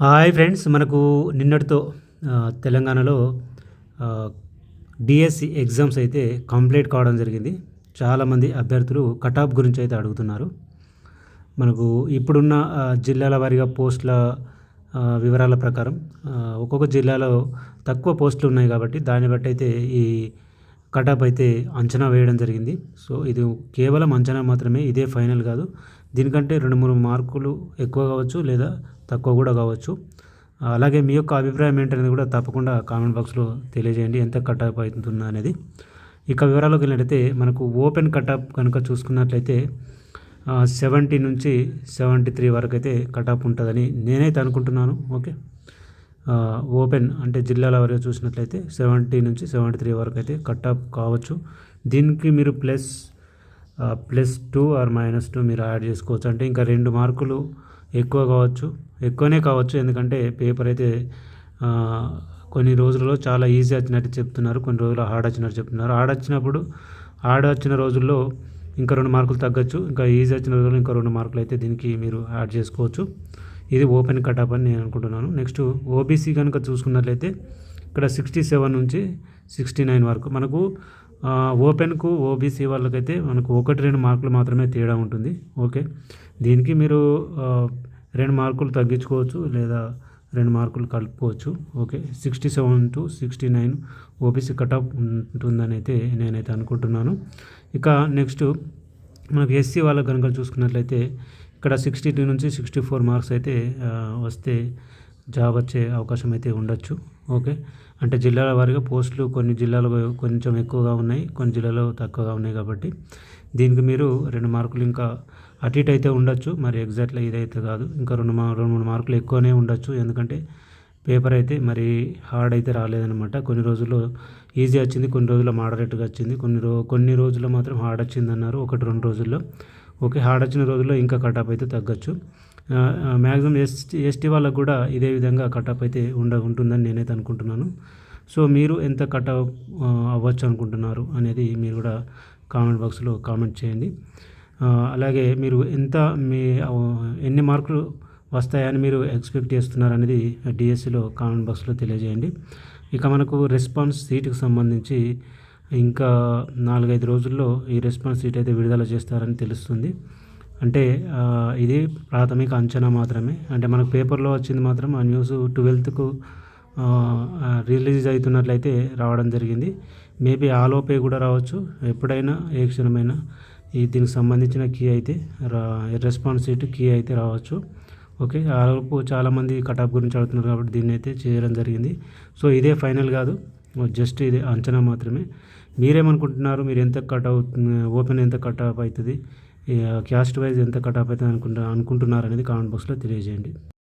Hi friends, మనకు నిన్నటితో తెలంగాణలో ఆహ్, డీఎస్సీ ఎగ్జామ్స్ అయితే కంప్లీట్ కావడం జరిగింది. చాలామంది అభ్యర్థులు కటాఫ్ గురించి అయితే అడుగుతున్నారు. మనకు ఇప్పుడున్న జిల్లాల వారీగా పోస్టుల వివరాల ప్రకారం ఒక్కొక్క జిల్లాలో తక్కువ పోస్టులు ఉన్నాయి కాబట్టి దాన్ని బట్టి అయితే ఈ కటాఫ్ అయితే అంచనా వేయడం జరిగింది. సో, ఇది కేవలం అంచనా మాత్రమే, ఇదే ఫైనల్ కాదు. దీనికంటే 2, 3 మార్కులు ఎక్కువ కావచ్చు లేదా తక్కువ కూడా కావచ్చు. అలాగే మీ యొక్క అభిప్రాయం ఏంటనేది కూడా తప్పకుండా కామెంట్ బాక్స్‌లో తెలియజేయండి. ఎంత కటాఫ్ అవుతుందా అనేది. ఇక వివరాల్లోకి వెళ్ళినట్టయితే మనకు ఓపెన్ కటాఫ్ కనుక చూసుకున్నట్లయితే 70 నుంచి 73 వరకైతే కటాఫ్ ఉంటదని నేనైతే అనుకుంటున్నాను. ఓకే. ఓపెన్ అంటే జిల్లాల వారీగా చూసినట్లయితే 70 నుంచి 73 వరకైతే కటాఫ్ కావచ్చు. దీనికి మీరు +2 ఆర్ -2 మీరు యాడ్ చేసుకోవచ్చు. అంటే ఇంకా 2 మార్కులు ఎక్కువ కావచ్చు. ఎక్కువనే కావచ్చు. ఎందుకంటే పేపర్ అయితే కొన్ని రోజులలో చాలా ఈజీ వచ్చినట్టు చెప్తున్నారు. కొన్ని రోజులు హార్డ్ వచ్చినట్టు చెప్తున్నారు. హార్డ్ వచ్చిన రోజుల్లో ఇంకా 2 మార్కులు తగ్గొచ్చు. ఇంకా ఈజీ వచ్చిన రోజుల్లో ఇంకా 2 మార్కులు అయితే దీనికి మీరు యాడ్ చేసుకోవచ్చు. ఇది ఓపెన్ కటాఫ్ అని నేను అనుకుంటున్నాను. నెక్స్ట్ ఓబీసీ కనుక చూసుకున్నట్లయితే ఇక్కడ 67 నుంచి 69 వరకు మనకు ఓపెన్‌కు ఓబీసీ వాళ్ళకైతే మనకు 1, 2 మార్కులు మాత్రమే తేడా ఉంటుంది. ఓకే. దీనికి మీరు 2 మార్కులు తగ్గించుకోవచ్చు లేదా 2 మార్కులు కలుపుకోవచ్చు. ఓకే. 67-69 ఓబీసీ కటాఫ్ ఉంటుందని అయితే నేనైతే అనుకుంటున్నాను. ఇక నెక్స్ట్ మనకు ఎస్సీ వాళ్ళకి కనుక చూసుకున్నట్లయితే ఇక్కడ 62 నుంచి 64 మార్క్స్ అయితే వస్తే జాబ్ వచ్చే అవకాశం అయితే ఉండొచ్చు. ఓకే. అంటే జిల్లాల వారీగా పోస్టులు కొన్ని జిల్లాలో కొంచెం ఎక్కువగా ఉన్నాయి, కొన్ని జిల్లాలో తక్కువగా ఉన్నాయి కాబట్టి దీనికి మీరు 2 మార్కులు ఇంకా అటు ఇటు అయితే ఉండొచ్చు. మరి ఎగ్జాక్ట్‌గా ఇదైతే కాదు. ఇంకా 2, 3 మార్కులు ఎక్కువనే ఉండొచ్చు. ఎందుకంటే పేపర్ అయితే మరి హార్డ్ అయితే రాలేదనమాట. కొన్ని రోజుల్లో ఈజీ వచ్చింది, కొన్ని రోజుల్లో మోడరేట్‌గా వచ్చింది, కొన్ని రోజుల్లో మాత్రం హార్డ్ వచ్చిందన్నారు. 1, 2 రోజుల్లో. ఓకే. హార్డ్ వచ్చిన రోజుల్లో ఇంకా కటాఫ్ అయితే తగ్గొచ్చు. మ్యాక్సిమం ఎస్టీ వాళ్ళకి కూడా ఇదే విధంగా కటాఫ్ అయితే ఉంటుందని నేనైతే అనుకుంటున్నాను. సో, మీరు ఎంత కటాఫ్ అవ్వచ్చు అనుకుంటున్నారు అనేది మీరు కూడా కామెంట్ బాక్స్‌లో కామెంట్ చేయండి. అలాగే మీరు ఎన్ని మార్కులు వస్తాయని మీరు ఎక్స్‌పెక్ట్ చేస్తున్నారనేది డీఎస్సీలో కామెంట్ బాక్స్‌లో తెలియజేయండి. ఇక మనకు రెస్పాన్స్ సీట్‌కి సంబంధించి ఇంకా 4, 5 రోజుల్లో ఈ రెస్పాన్స్ షీట్ అయితే విడుదల చేస్తారని తెలుస్తుంది. అంటే ఇది ప్రాథమిక అంచనా మాత్రమే. అంటే మనకు పేపర్‌లో వచ్చింది మాత్రం ఆ న్యూస్ 12కు రిలీజ్ అవుతున్నట్లయితే రావడం జరిగింది. మేబీ ఆలోపే కూడా రావచ్చు. ఎప్పుడైనా ఏ క్షణమైనా దీనికి సంబంధించిన కీ అయితే రెస్పాన్స్ షీట్ కీ అయితే రావచ్చు. ఓకే. ఆలోపు చాలామంది కటాఫ్ గురించి అడుగుతున్నారు కాబట్టి దీన్నైతే చేయడం జరిగింది. సో, ఇదే ఫైనల్ కాదు. జస్ట్ ఇది అంచనా మాత్రమే. మీరేమనుకుంటున్నారు? మీరు ఎంత ఓపెన్ ఎంత కటాఫ్ అవుతది? క్యాస్ట్ వైజ్ ఎంత కటాఫ్ అవుతుంది అనుకుంటున్నారనేది కామెంట్ బాక్స్‌లో తెలియజేయండి.